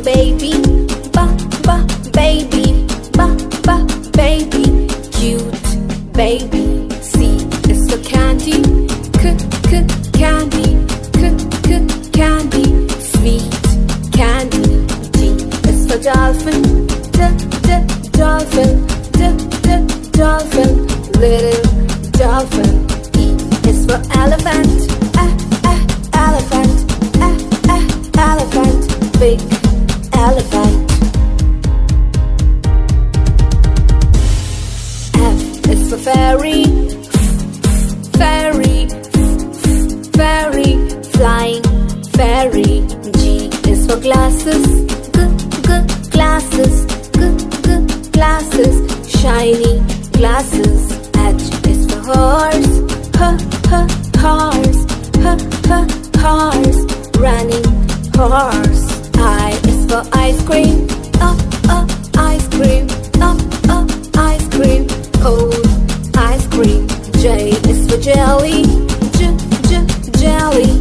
baby, baby, baby, cute baby. C is for candy, candy, candy, sweet candy. D is for dolphin, dolphin, dolphin, little dolphin. E is for elephant, elephant, elephant, big elephant. F is for fairy, fairy, fairy, flying fairy. G is for glasses, glasses, glasses, shiny glasses. H is for horse, horse, horse, running horse. I is for ice cream, ice cream, ice cream, cold ice cream. J is for jelly, jelly,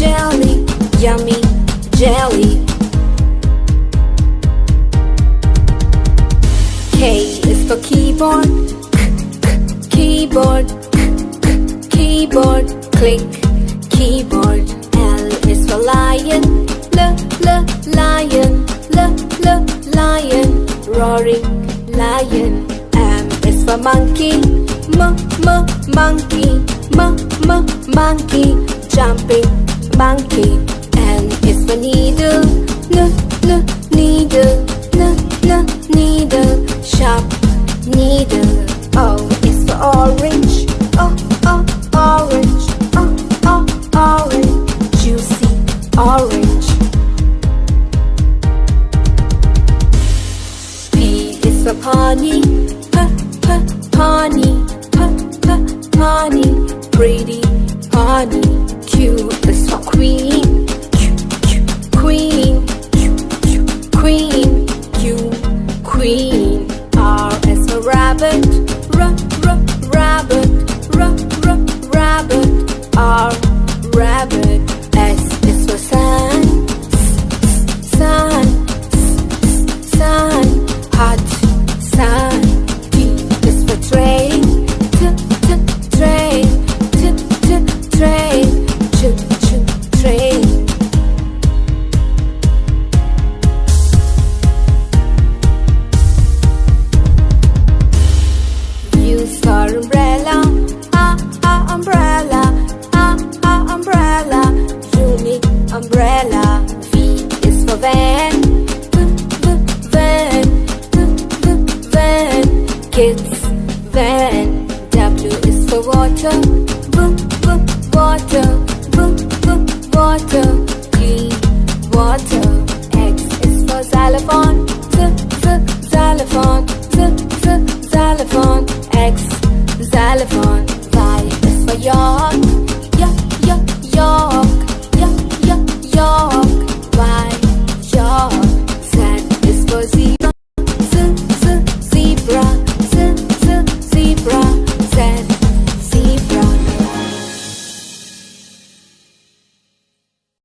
jelly, yummy jelly. K is for keyboard, keyboard, keyboard, click keyboard. L is for lion, lion, lion, roaring lion. M is for monkey, monkey, monkey, jumping monkey. N is for needle, needle, needle, sharp needle. O is for orange, orange, orange, juicy orange. P is for pony, pony, pony, pretty pony. Q is for queen, queen, queen, Q, queen. R is for rabbit, rabbit, rabbit, R, rabbit. S is for sun, sun, sun, hot sun. T is for train, train, train, train. Use for umbrella, umbrella, umbrella, unique umbrella. V is for van, van, van, kids van. W is for water, water,